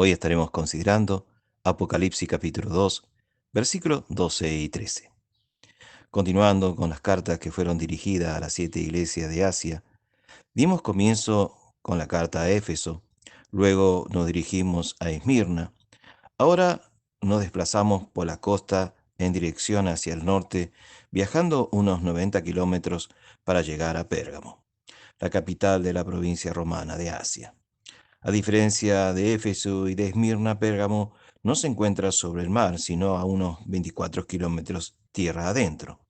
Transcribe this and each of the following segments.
Hoy estaremos considerando Apocalipsis capítulo 2, versículos 12 y 13. Continuando con las cartas que fueron dirigidas a las 7 iglesias de Asia, dimos comienzo con la carta a Éfeso, luego nos dirigimos a Esmirna, ahora nos desplazamos por la costa en dirección hacia el norte, viajando unos 90 kilómetros para llegar a Pérgamo, la capital de la provincia romana de Asia. A diferencia de Éfeso y de Esmirna, Pérgamo no se encuentra sobre el mar, sino a unos 24 kilómetros tierra adentro.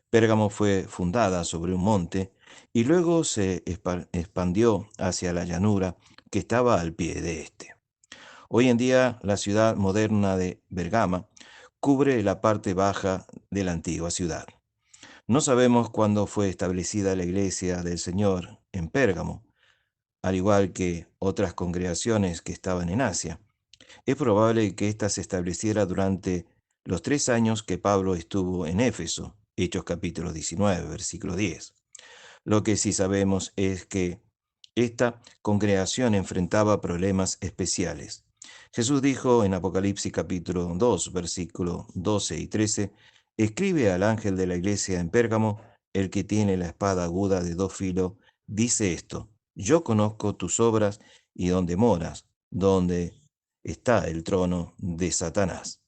Pérgamo fue fundada sobre un monte y luego se expandió hacia la llanura que estaba al pie de este. Hoy en día, la ciudad moderna de Bergama cubre la parte baja de la antigua ciudad. No sabemos cuándo fue establecida la iglesia del Señor en Pérgamo, al igual que otras congregaciones que estaban en Asia. Es probable que ésta se estableciera durante los 3 años que Pablo estuvo en Éfeso, Hechos capítulo 19, versículo 10. Lo que sí sabemos es que esta congregación enfrentaba problemas especiales. Jesús dijo en Apocalipsis capítulo 2, versículo 12 y 13, escribe al ángel de la iglesia en Pérgamo, el que tiene la espada aguda de 2 filos, dice esto, yo conozco tus obras y dónde moras, donde está el trono de Satanás.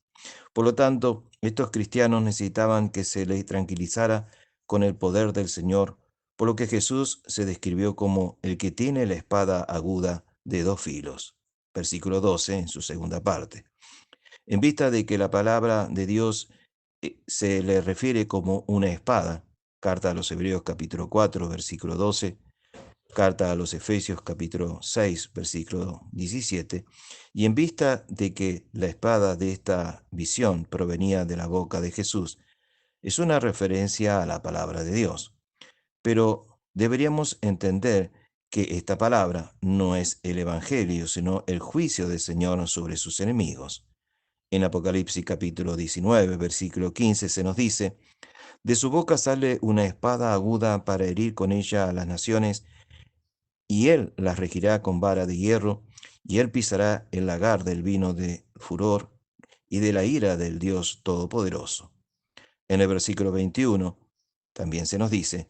Por lo tanto, estos cristianos necesitaban que se les tranquilizara con el poder del Señor, por lo que Jesús se describió como el que tiene la espada aguda de 2 filos. Versículo 12 en su segunda parte. En vista de que la palabra de Dios se le refiere como una espada, carta a los Hebreos capítulo 4, versículo 12, carta a los Efesios capítulo 6, versículo 17, y en vista de que la espada de esta visión provenía de la boca de Jesús, es una referencia a la palabra de Dios. Pero deberíamos entender que esta palabra no es el Evangelio, sino el juicio del Señor sobre sus enemigos. En Apocalipsis capítulo 19, versículo 15 se nos dice, de su boca sale una espada aguda para herir con ella a las naciones, y él las regirá con vara de hierro, y él pisará el lagar del vino de furor y de la ira del Dios Todopoderoso. En el versículo 21 también se nos dice,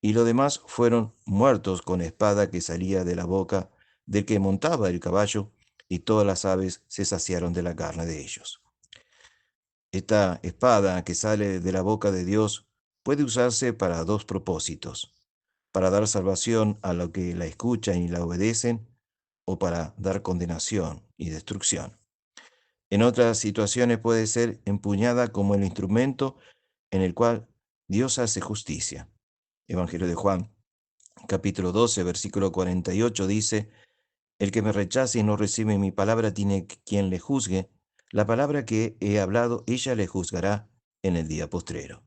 y los demás fueron muertos con espada que salía de la boca del que montaba el caballo, y todas las aves se saciaron de la carne de ellos. Esta espada que sale de la boca de Dios puede usarse para dos propósitos: para dar salvación a los que la escuchan y la obedecen, o para dar condenación y destrucción. En otras situaciones puede ser empuñada como el instrumento en el cual Dios hace justicia. Evangelio de Juan, capítulo 12, versículo 48 dice, el que me rechace y no recibe mi palabra tiene quien le juzgue. La palabra que he hablado, ella le juzgará en el día postrero.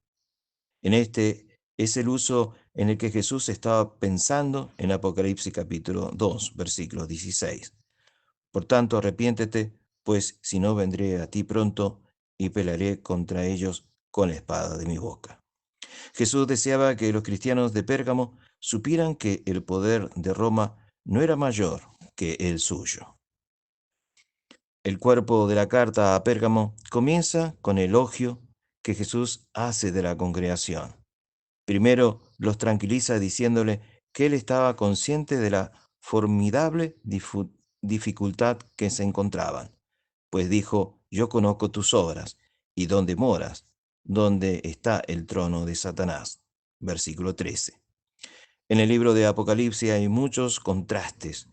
En este es el uso en el que Jesús estaba pensando en Apocalipsis capítulo 2, versículo 16. Por tanto, arrepiéntete, pues si no vendré a ti pronto y pelearé contra ellos con la espada de mi boca. Jesús deseaba que los cristianos de Pérgamo supieran que el poder de Roma no era mayor que el suyo. El cuerpo de la carta a Pérgamo comienza con el elogio que Jesús hace de la congregación. Primero los tranquiliza diciéndole que él estaba consciente de la formidable dificultad que se encontraban, pues dijo, yo conozco tus obras y dónde moras, donde está el trono de Satanás. Versículo 13. En el libro de Apocalipsis hay muchos contrastes.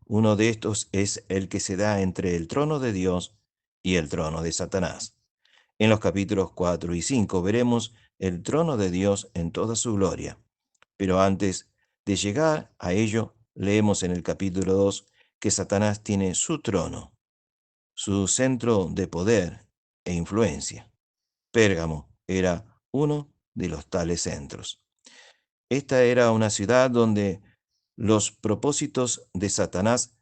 Uno de estos es el que se da entre el trono de Dios y el trono de Satanás. En los capítulos 4 y 5 veremos el trono de Dios en toda su gloria. Pero antes de llegar a ello, leemos en el capítulo 2 que Satanás tiene su trono, su centro de poder e influencia. Pérgamo era uno de los tales centros. Esta era una ciudad donde los propósitos de Satanás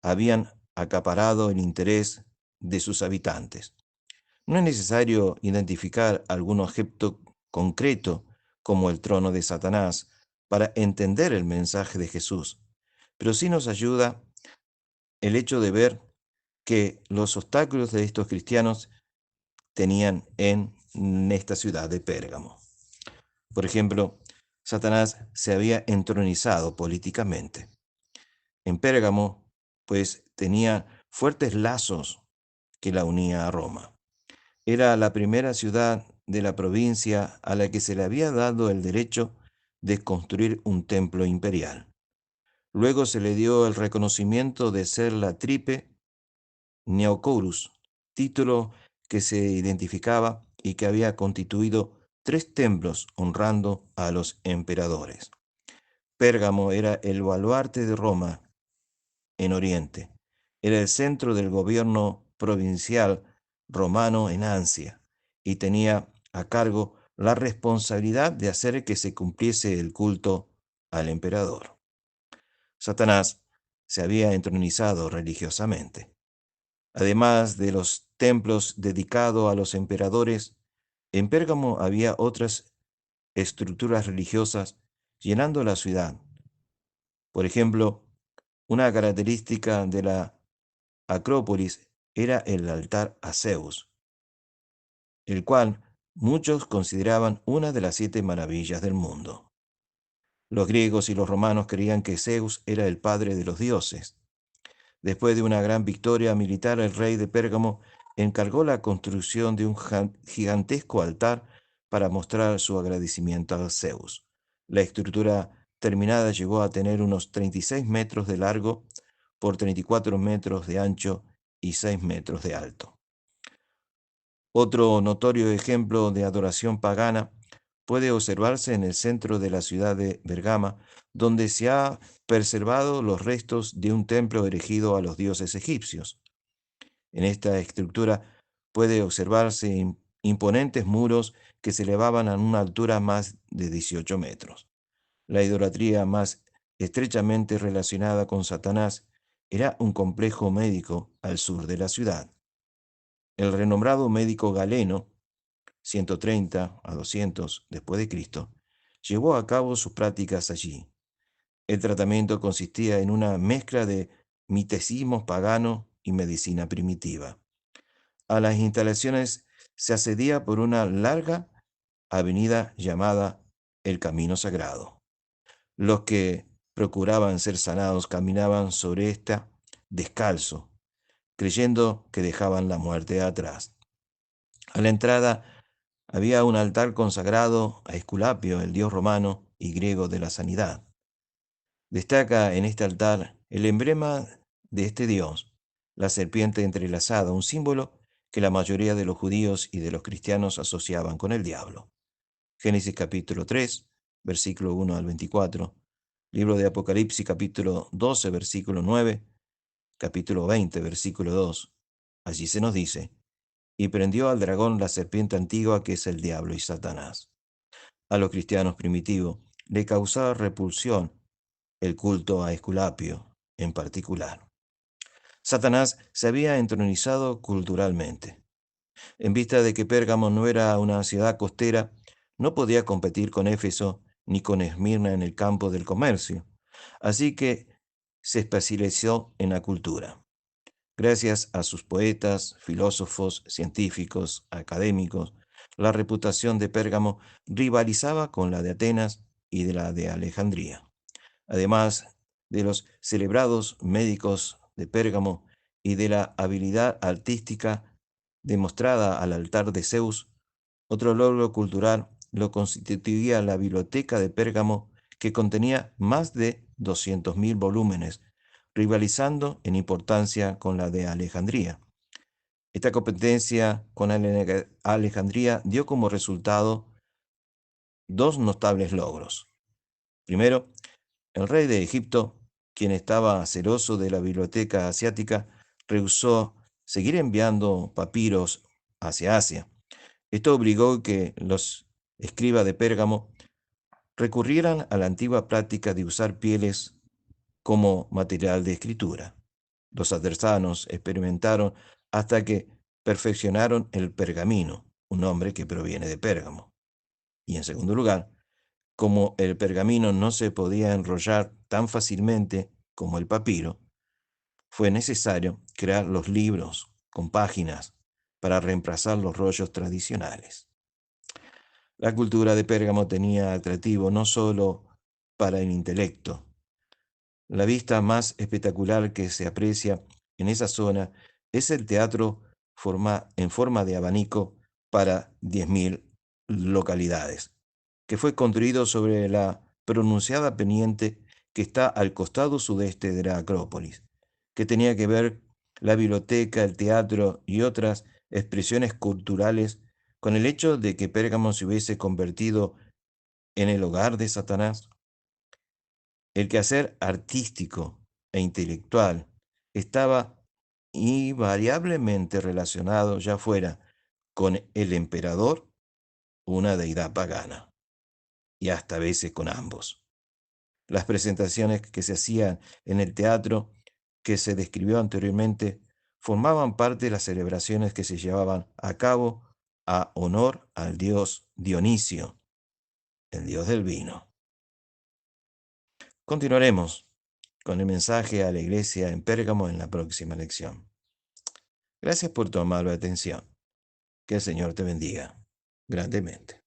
habían acaparado el interés de sus habitantes. No es necesario identificar algún objeto concreto como el trono de Satanás para entender el mensaje de Jesús, pero sí nos ayuda el hecho de ver que los obstáculos de estos cristianos tenían en esta ciudad de Pérgamo. Por ejemplo, Satanás se había entronizado políticamente. En Pérgamo, pues tenía fuertes lazos que la unía a Roma. Era la primera ciudad de la provincia a la que se le había dado el derecho de construir un templo imperial. Luego se le dio el reconocimiento de ser la tripe Neocorus, título que se identificaba y que había constituido 3 templos honrando a los emperadores. Pérgamo era el baluarte de Roma en Oriente. Era el centro del gobierno provincial romano en Asia y tenía a cargo la responsabilidad de hacer que se cumpliese el culto al emperador. Satanás se había entronizado religiosamente. Además de los templos dedicados a los emperadores, en Pérgamo había otras estructuras religiosas llenando la ciudad. Por ejemplo, una característica de la Acrópolis era el altar a Zeus, el cual muchos consideraban una de las 7 maravillas del mundo. Los griegos y los romanos creían que Zeus era el padre de los dioses. Después de una gran victoria militar, el rey de Pérgamo encargó la construcción de un gigantesco altar para mostrar su agradecimiento a Zeus. La estructura terminada llegó a tener unos 36 metros de largo por 34 metros de ancho y 6 metros de alto. Otro notorio ejemplo de adoración pagana puede observarse en el centro de la ciudad de Bergama, donde se ha preservado los restos de un templo erigido a los dioses egipcios. En esta estructura puede observarse imponentes muros que se elevaban a una altura más de 18 metros. La idolatría más estrechamente relacionada con Satanás era un complejo médico al sur de la ciudad. El renombrado médico Galeno, 130 a 200 después de Cristo, llevó a cabo sus prácticas allí. El tratamiento consistía en una mezcla de misticismo pagano y medicina primitiva. A las instalaciones se accedía por una larga avenida llamada el Camino Sagrado. Los que procuraban ser sanados caminaban sobre esta descalzo, creyendo que dejaban la muerte atrás. A la entrada había un altar consagrado a Esculapio, el dios romano y griego de la sanidad. Destaca en este altar el emblema de este dios, la serpiente entrelazada, un símbolo que la mayoría de los judíos y de los cristianos asociaban con el diablo. Génesis capítulo 3, versículo 1 al 24, libro de Apocalipsis capítulo 12, versículo 9, capítulo 20, versículo 2. Allí se nos dice: y prendió al dragón, la serpiente antigua, que es el diablo y Satanás. A los cristianos primitivos le causaba repulsión el culto a Esculapio en particular. Satanás se había entronizado culturalmente. En vista de que Pérgamo no era una ciudad costera, no podía competir con Éfeso ni con Esmirna en el campo del comercio. Así que se especializó en la cultura. Gracias a sus poetas, filósofos, científicos, académicos, la reputación de Pérgamo rivalizaba con la de Atenas y de la de Alejandría. Además de los celebrados médicos de Pérgamo y de la habilidad artística demostrada al altar de Zeus, otro logro cultural lo constituía la biblioteca de Pérgamo, que contenía más de 200.000 volúmenes, rivalizando en importancia con la de Alejandría. Esta competencia con Alejandría dio como resultado dos notables logros. Primero, el rey de Egipto, quien estaba celoso de la biblioteca asiática, rehusó seguir enviando papiros hacia Asia. Esto obligó que los escribas de Pérgamo recurrieran a la antigua práctica de usar pieles como material de escritura. Los artesanos experimentaron hasta que perfeccionaron el pergamino, un nombre que proviene de Pérgamo. Y en segundo lugar, como el pergamino no se podía enrollar tan fácilmente como el papiro, fue necesario crear los libros con páginas para reemplazar los rollos tradicionales. La cultura de Pérgamo tenía atractivo no solo para el intelecto. La vista más espectacular que se aprecia en esa zona es el teatro en forma de abanico para 10.000 localidades, que fue construido sobre la pronunciada pendiente que está al costado sudeste de la Acrópolis, que tenía que ver la biblioteca, el teatro y otras expresiones culturales con el hecho de que Pérgamo se hubiese convertido en el hogar de Satanás. El quehacer artístico e intelectual estaba invariablemente relacionado, ya fuera con el emperador, una deidad pagana, y hasta a veces con ambos. Las presentaciones que se hacían en el teatro que se describió anteriormente formaban parte de las celebraciones que se llevaban a cabo a honor al dios Dionisio, el dios del vino. Continuaremos con el mensaje a la iglesia en Pérgamo en la próxima lección. Gracias por tu amable atención. Que el Señor te bendiga grandemente.